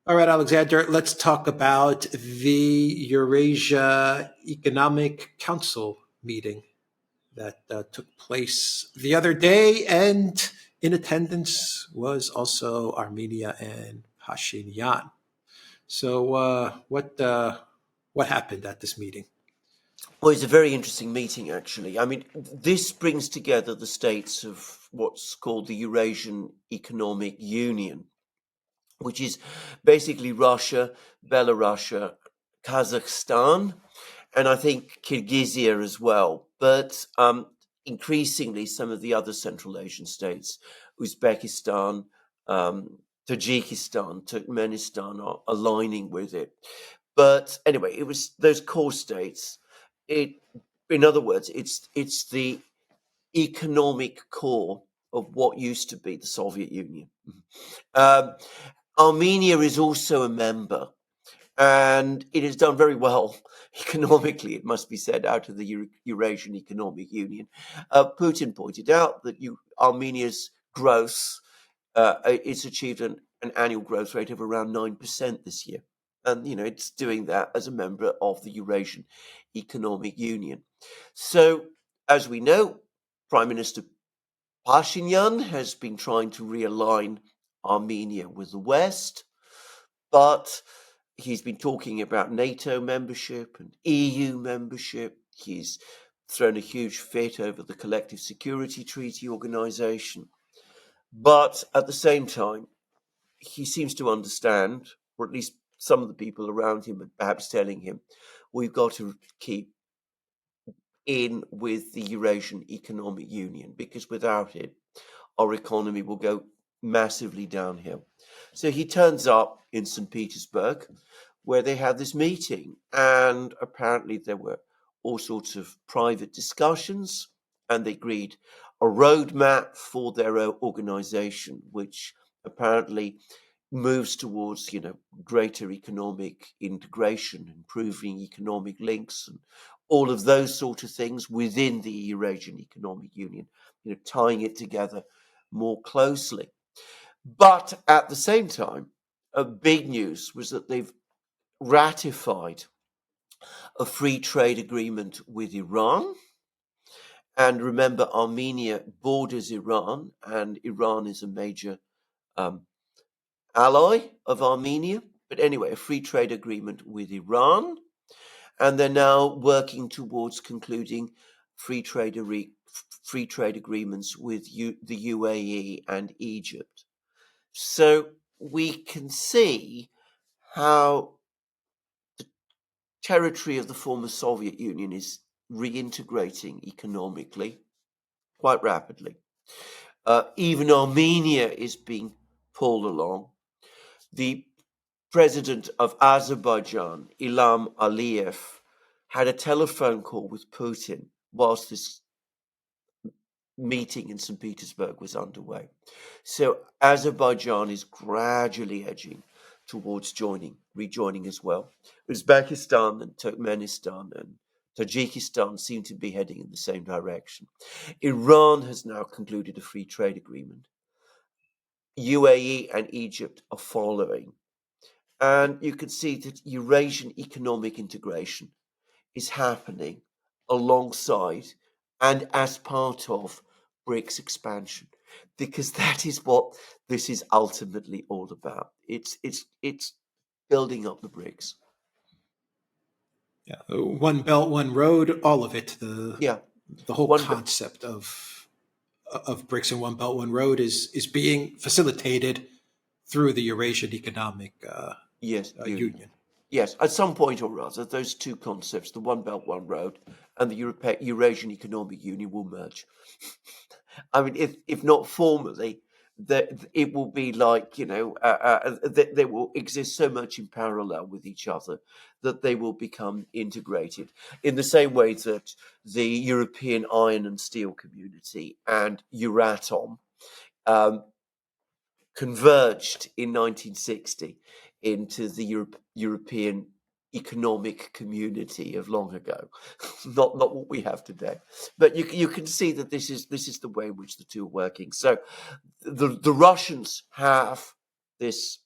All right, Alexander, let's talk about the Eurasia Economic Council meeting that took place the other day, and in attendance was also Armenia and Pashinyan. So, what happened at this meeting? Well, it's a very interesting meeting, actually. I mean, this brings together the states of what's called the Eurasian Economic Union, which is basically Russia, Belarus, Kazakhstan, and I think Kyrgyzia as well. But increasingly, some of the other Central Asian states, Uzbekistan, Tajikistan, Turkmenistan, are aligning with it. But anyway, it was those core states. In other words, it's the economic core of what used to be the Soviet Union. Um, Armenia is also a member, and it has done very well economically, it must be said, out of the Eurasian Economic Union. Putin pointed out that Armenia's growth, it's achieved an annual growth rate of around 9% this year. And, it's doing that as a member of the Eurasian Economic Union. So, as we know, Prime Minister Pashinyan has been trying to realign Armenia with the West, but he's been talking about NATO membership and EU membership. He's thrown a huge fit over the Collective Security Treaty Organization. But at the same time, he seems to understand, or at least some of the people around him are perhaps telling him, we've got to keep in with the Eurasian Economic Union, because without it, our economy will go massively downhill. So he turns up in St. Petersburg, where they had this meeting, and apparently there were all sorts of private discussions, and they agreed a roadmap for their organization, which apparently moves towards, greater economic integration, improving economic links, and all of those sort of things within the Eurasian Economic Union, tying it together more closely. But at the same time, a big news was that they've ratified a free trade agreement with Iran. And remember, Armenia borders Iran, and Iran is a major ally of Armenia. But anyway, a free trade agreement with Iran. And they're now working towards concluding free trade agreements with the UAE and Egypt. So we can see how the territory of the former Soviet Union is reintegrating economically quite rapidly. Even Armenia is being pulled along. The president of Azerbaijan, Ilham Aliyev, had a telephone call with Putin whilst this meeting in St. Petersburg was underway. So Azerbaijan is gradually edging towards rejoining as well. Uzbekistan and Turkmenistan and Tajikistan seem to be heading in the same direction. Iran has now concluded a free trade agreement. UAE and Egypt are following. And you can see that Eurasian economic integration is happening alongside and as part of BRICS expansion, because that is what this is ultimately all about. It's building up the BRICS. Yeah, one belt, one road, all of it. The whole concept of BRICS and one belt, one road is being facilitated through the Eurasian Economic Union. Yes, at some point or other, those two concepts, the one belt, one road, and the Eurasian Economic Union will merge. I mean, if not formally, it will be like, they will exist so much in parallel with each other that they will become integrated in the same way that the European Iron and Steel Community and Euratom converged in 1960 into the European Economic Community of long ago, not what we have today. But you can see that this is the way in which the two are working. So the Russians have this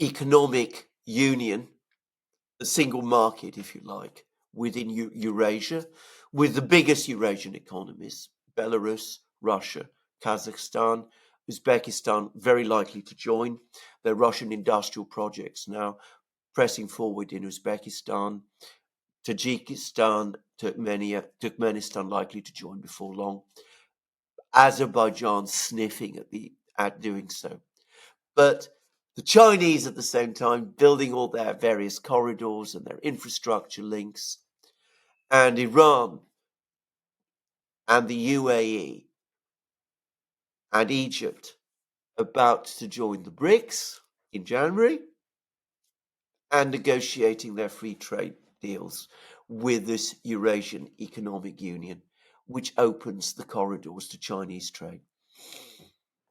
economic union, a single market, if you like, within Eurasia, with the biggest Eurasian economies, Belarus, Russia, Kazakhstan, Uzbekistan, very likely to join. Their Russian industrial projects now pressing forward in Uzbekistan, Tajikistan, Turkmenistan likely to join before long. Azerbaijan sniffing at doing so. But the Chinese at the same time building all their various corridors and their infrastructure links, and Iran and the UAE and Egypt about to join the BRICS in January and negotiating their free trade deals with this Eurasian Economic Union, which opens the corridors to Chinese trade.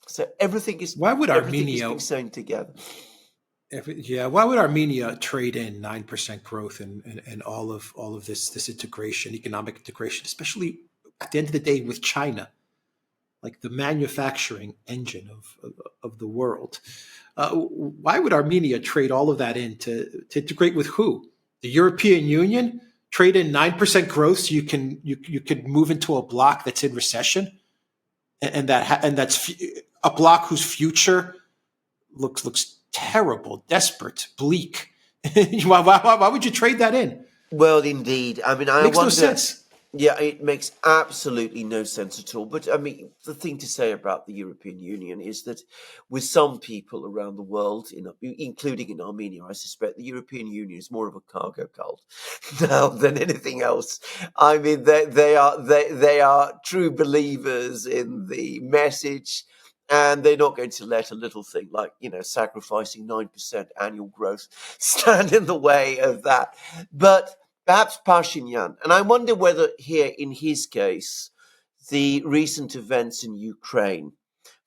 So everything is being sewn together. Why would Armenia trade in 9% growth and all of this integration, economic integration, especially at the end of the day with China, like the manufacturing engine of the world? Why would Armenia trade all of that in to integrate with who? The European Union? Trade in 9% growth so you can move into a bloc that's in recession, and that's a bloc whose future looks terrible, desperate, bleak. Why would you trade that in? Well, indeed. I mean, I Makes wonder. No sense. Yeah, it makes absolutely no sense at all. But I mean, the thing to say about the European Union is that with some people around the world, including in Armenia, I suspect the European Union is more of a cargo cult now than anything else. I mean, they are true believers in the message, and they're not going to let a little thing like, sacrificing 9% annual growth stand in the way of that. But perhaps Pashinyan, and I wonder whether here in his case, the recent events in Ukraine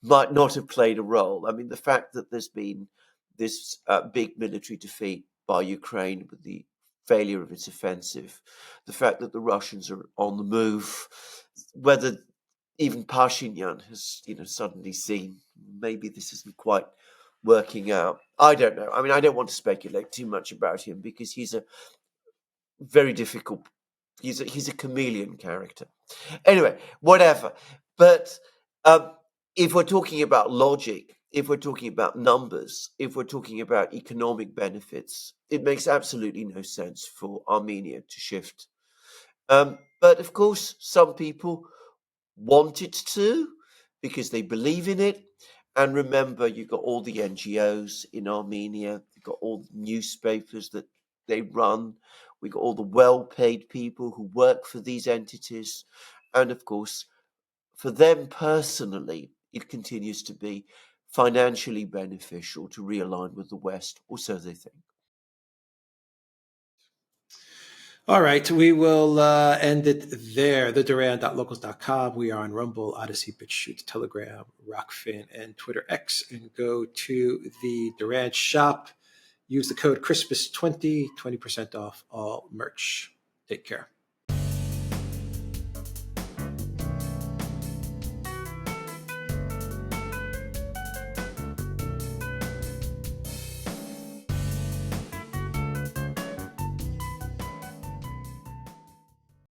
might not have played a role. I mean, the fact that there's been this big military defeat by Ukraine with the failure of its offensive, the fact that the Russians are on the move, whether even Pashinyan has, suddenly seen maybe this isn't quite working out. I don't know. I mean, I don't want to speculate too much about him because he's a very difficult. He's a chameleon character. Anyway, whatever. But if we're talking about logic, if we're talking about numbers, if we're talking about economic benefits, it makes absolutely no sense for Armenia to shift. But of course, some people want it to because they believe in it. And remember, you've got all the NGOs in Armenia, you've got all the newspapers that they run, we've got all the well-paid people who work for these entities. And of course, for them personally, it continues to be financially beneficial to realign with the West, or so they think. All right, we will end it there. TheDuran.locals.com. We are on Rumble, ODYSEE, BitChute, Telegram, Rockfin, and Twitter X. And go to the Duran shop. Use the code Christmas20, 20% off all merch. Take care.